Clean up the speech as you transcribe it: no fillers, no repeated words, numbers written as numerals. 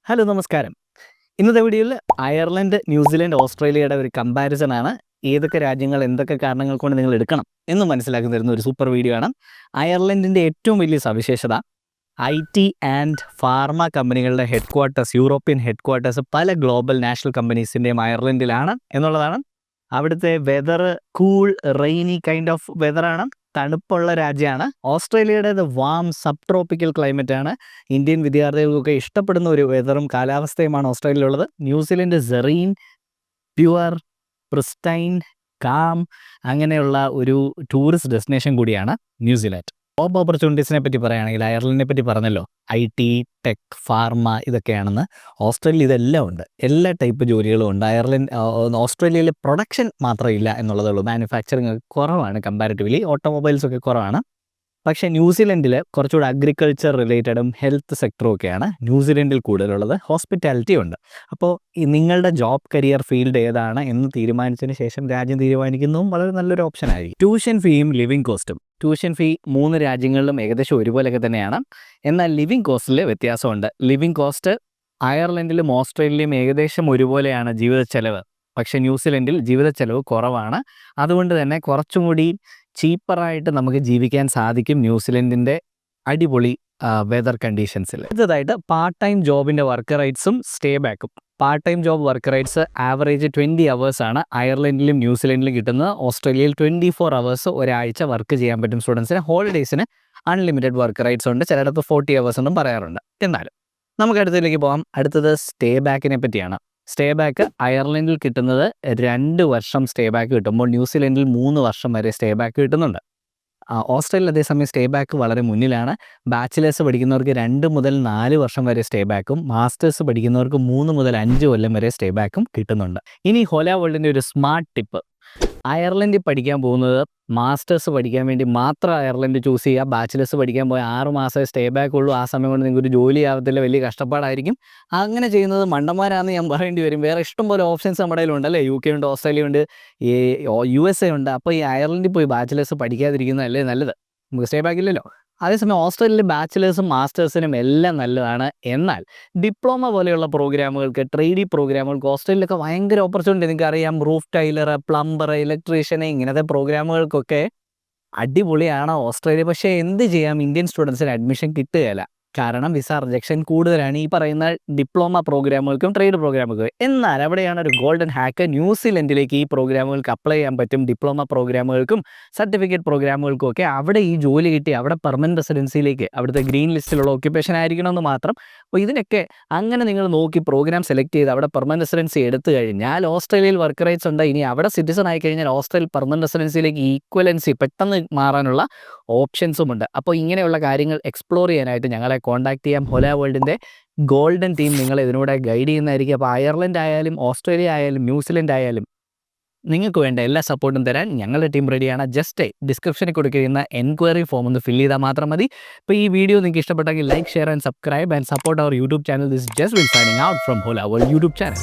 Hello നമസ്കാരം. ഇന്നത്തെ വീഡിയോയിൽ അയർലൻഡ്, ന്യൂസിലൻഡ്, ഓസ്ട്രേലിയയുടെ ഒരു കമ്പാരിസൺ ആണ്. ഏതൊക്കെ രാജ്യങ്ങൾ എന്തൊക്കെ കാരണങ്ങൾ കൊണ്ട് നിങ്ങൾ എടുക്കണം എന്ന് മനസ്സിലാക്കി തരുന്ന ഒരു സൂപ്പർ വീഡിയോ ആണ്. അയർലൻഡിൻ്റെ ഏറ്റവും വലിയ സവിശേഷത IT ആൻഡ് ഫാർമ കമ്പനികളുടെ headquarters, European headquarters പല ഗ്ലോബൽ നാഷണൽ കമ്പനീസിൻ്റെയും അയർലൻഡിലാണ് എന്നുള്ളതാണ്. അവിടുത്തെ weather cool rainy kind of വെതറാണ്, തണുപ്പുള്ള രാജ്യമാണ്. ഓസ്ട്രേലിയയുടേത് വാം സബ് ട്രോപ്പിക്കൽ ക്ലൈമറ്റ് ആണ്. ഇന്ത്യൻ വിദ്യാർത്ഥികൾക്കൊക്കെ ഇഷ്ടപ്പെടുന്ന ഒരു വെതറും കാലാവസ്ഥയുമാണ് ഓസ്ട്രേലിയയിലുള്ളത്. New Zealand serene, pure, pristine, calm അങ്ങനെയുള്ള ഒരു ടൂറിസ്റ്റ് ഡെസ്റ്റിനേഷൻ കൂടിയാണ് ന്യൂസിലാൻഡ്. ജോബ് ഓപ്പർച്യൂണിറ്റീസിനെ പറ്റി പറയുകയാണെങ്കിൽ അയർലൻഡിനെ പറ്റി പറഞ്ഞല്ലോ, IT, ടെക്, ഫാർമ ഇതൊക്കെയാണെന്ന്. ഓസ്ട്രേലിയ ഇതെല്ലാം ഉണ്ട്, എല്ലാ ടൈപ്പ് ജോലികളും ഉണ്ട്. ഓസ്ട്രേലിയയിൽ പ്രൊഡക്ഷൻ മാത്രമില്ല എന്നുള്ളതേ ഉള്ളൂ. മാനുഫാക്ചറിങ് കുറവാണ് കമ്പാരിറ്റീവ്ലി, ഓട്ടോമൊബൈൽസൊക്കെ കുറവാണ്. പക്ഷേ ന്യൂസിലൻഡിൽ കുറച്ചുകൂടി അഗ്രികൾച്ചർ റിലേറ്റഡും ഹെൽത്ത് സെക്ടറും ഒക്കെയാണ് ന്യൂസിലൻഡിൽ കൂടുതലുള്ളത്. ഹോസ്പിറ്റാലിറ്റി ഉണ്ട്. അപ്പോൾ നിങ്ങളുടെ ജോബ് കരിയർ ഫീൽഡ് ഏതാണ് എന്ന് തീരുമാനിച്ചതിന് ശേഷം രാജ്യം തീരുമാനിക്കുന്നതും വളരെ നല്ലൊരു ഓപ്ഷനായിരിക്കും. ട്യൂഷൻ ഫീയും ലിവിങ് കോസ്റ്റും. ട്യൂഷൻ ഫീ 3 രാജ്യങ്ങളിലും ഏകദേശം ഒരുപോലെയൊക്കെ തന്നെയാണ്. എന്നാൽ ലിവിങ് കോസ്റ്റിൽ വ്യത്യാസമുണ്ട്. ലിവിങ് കോസ്റ്റ് അയർലൻഡിലും ഓസ്ട്രേലിയയിലും ഏകദേശം ഒരുപോലെയാണ് ജീവിത ചെലവ്. പക്ഷേ ന്യൂസിലൻഡിൽ ജീവിത ചെലവ് കുറവാണ്. അതുകൊണ്ട് തന്നെ കുറച്ചും കൂടി ചീപ്പറായിട്ട് നമുക്ക് ജീവിക്കാൻ സാധിക്കും ന്യൂസിലൻഡിൻ്റെ അടിപൊളി വെതർ കണ്ടീഷൻസിൽ. അടുത്തതായിട്ട് പാർട്ട് ടൈം ജോബിൻ്റെ വർക്ക് റൈറ്റ്സും സ്റ്റേ ബാക്കും. Part time job work rights average 20 അവേഴ്സാണ് അയർലൻഡിലും ന്യൂസിലൻഡിലും കിട്ടുന്നത്. ഓസ്ട്രേലിയയിൽ 24 അവേഴ്സ് ഒരാഴ്ച വർക്ക് ചെയ്യാൻ പറ്റും സ്റ്റുഡൻസിന്. ഹോളിഡേയ്സിന് അൺലിമിറ്റഡ് വർക്ക് റൈറ്റ്സ് ഉണ്ട്, ചിലയിടത്ത് 40 അവേഴ്സ് എന്നും പറയാറുണ്ട്. എന്നാലും നമുക്ക് അടുത്തതിലേക്ക് പോകാം. അടുത്തത് സ്റ്റേ ബാക്കിനെ പറ്റിയാണ്. സ്റ്റേ ബാക്ക് അയർലൻഡിൽ കിട്ടുന്നത് 2 വർഷം സ്റ്റേ ബാക്ക് കിട്ടുമ്പോൾ ന്യൂസിലൻഡിൽ 3 വർഷം വരെ സ്റ്റേ ബാക്ക് കിട്ടുന്നുണ്ട്. ഓസ്ട്രേലിയയിൽ അതേസമയം സ്റ്റേ ബാക്ക് വളരെ മുന്നിലാണ്. ബാച്ചിലേഴ്സ് പഠിക്കുന്നവർക്ക് 2 മുതൽ 4 വർഷം വരെ സ്റ്റേ ബാക്കും, മാസ്റ്റേഴ്സ് പഠിക്കുന്നവർക്ക് 3 മുതൽ 5 കൊല്ലം വരെ സ്റ്റേ ബാക്കും കിട്ടുന്നുണ്ട്. ഇനി ഹോല വേൾഡിൻ്റെ ഒരു സ്മാർട്ട് ടിപ്പ്: അയർലൻഡിൽ പഠിക്കാൻ പോകുന്നത് മാസ്റ്റേഴ്സ് പഠിക്കാൻ വേണ്ടി മാത്രം അയർലൻഡ് ചൂസ് ചെയ്യുക. ബാച്ചിലേഴ്സ് പഠിക്കാൻ പോയ 6 മാസമേ സ്റ്റേ ബാക്ക് ഉള്ളൂ. ആ സമയം കൊണ്ട് നിങ്ങൾക്ക് ഒരു ജോലി ആവത്തില്ല, വലിയ കഷ്ടപ്പാടായിരിക്കും. അങ്ങനെ ചെയ്യുന്നത് മണ്ടന്മാരാണെന്ന് ഞാൻ പറയേണ്ടി വരും. വേറെ ഇഷ്ടംപോലെ ഓപ്ഷൻസ് നമ്മുടെ കയ്യിലുണ്ട് അല്ലേ. UK ഉണ്ട്, ഓസ്ട്രേലിയ ഉണ്ട്, USA ഉണ്ട്. അപ്പോൾ ഈ അയർലൻഡിൽ പോയി ബാച്ചിലേഴ്സ് പഠിക്കാതിരിക്കുന്നതല്ലേ നല്ലത്. നമുക്ക് സ്റ്റേ ബാക്ക് ഇല്ലല്ലോ. അതേസമയം ഓസ്ട്രേലിയയിൽ ബാച്ചിലേഴ്സും മാസ്റ്റേഴ്സിനും എല്ലാം നല്ലതാണ്. എന്നാൽ ഡിപ്ലോമ പോലെയുള്ള പ്രോഗ്രാമുകൾക്ക്, ട്രേഡി പ്രോഗ്രാമുകൾക്ക് ഓസ്ട്രേലിയയിലൊക്കെ ഭയങ്കര ഓപ്പർച്യൂണിറ്റി. നിങ്ങൾക്കറിയാം, റൂഫ് ടൈലർ, പ്ലംബർ, ഇലക്ട്രീഷ്യൻ ഇങ്ങനത്തെ പ്രോഗ്രാമുകൾക്കൊക്കെ അടിപൊളിയാണ് ഓസ്ട്രേലിയ. പക്ഷേ എന്ത് ചെയ്യാം, ഇന്ത്യൻ സ്റ്റുഡൻസിന് അഡ്മിഷൻ കിട്ടുകയില്ല. കാരണം വിസ റിജക്ഷൻ കൂടുതലാണ് ഈ പറയുന്ന ഡിപ്ലോമ പ്രോഗ്രാമുകൾക്കും ട്രേഡ് പ്രോഗ്രാമുകൾക്കും. എന്നാൽ അവിടെയാണ് ഒരു ഗോൾഡൻ ഹാക്ക്. ന്യൂസിലൻഡിലേക്ക് ഈ പ്രോഗ്രാമുകൾക്ക് അപ്ലൈ ചെയ്യാൻ പറ്റും. ഡിപ്ലോമ പ്രോഗ്രാമുകൾക്കും സർട്ടിഫിക്കറ്റ് പ്രോഗ്രാമുകൾക്കും ഒക്കെ അവിടെ ഈ ജോലി കിട്ടി അവിടെ പെർമനൻറ്റ് റെസിഡൻസിയിലേക്ക്, അവിടുത്തെ ഗ്രീൻ ലിസ്റ്റിലുള്ള ഓക്യുപ്പേഷൻ ആയിരിക്കണമെന്ന് മാത്രം. അപ്പോൾ ഇതിനൊക്കെ അങ്ങനെ നിങ്ങൾ നോക്കി പ്രോഗ്രാം സെലക്ട് ചെയ്ത് അവിടെ പെർമനൻറ്റ് റെസിഡൻസി എടുത്തു കഴിഞ്ഞാൽ ഓസ്ട്രേലിയയിൽ വർക്ക് റൈറ്റ്സ് ഉണ്ട്. ഇനി അവിടെ സിറ്റിസൺ ആയി കഴിഞ്ഞാൽ ഓസ്ട്രേലിയൽ പെർമനൻറ്റ് റെസിഡൻസിയിലേക്ക് ഈക്വലൻസി പെട്ടെന്ന് മാറാനുള്ള ഓപ്ഷൻസും ഉണ്ട്. അപ്പോൾ ഇങ്ങനെയുള്ള കാര്യങ്ങൾ എക്സ്പ്ലോർ ചെയ്യാനായിട്ട് ഞങ്ങളെ കോൺടാക്ട് ചെയ്യാം. ഹോല വേൾഡിൻ്റെ ഗോൾഡൻ ടീം നിങ്ങളെ ഇതിനൂടെ ഗൈഡ് ചെയ്യുന്നതായിരിക്കും. അപ്പോൾ അയർലൻഡ് ആയാലും ഓസ്ട്രേലിയ ആയാലും ന്യൂസിലൻഡ് ആയാലും നിങ്ങൾക്ക് വേണ്ട എല്ലാ സപ്പോർട്ടും തരാൻ ഞങ്ങളുടെ ടീം റെഡിയാണ്. ജസ്റ്റ് ഡിസ്ക്രിപ്ഷനിൽ കൊടുക്കുന്ന എൻക്വയറി ഫോം ഒന്ന് ഫില്ല് ചെയ്താൽ മാത്രം മതി. അപ്പോൾ ഈ വീഡിയോ നിങ്ങൾക്ക് ഇഷ്ടപ്പെട്ടെങ്കിൽ like, share and subscribe and support our YouTube channel. This just will signing out from hola world YouTube channel.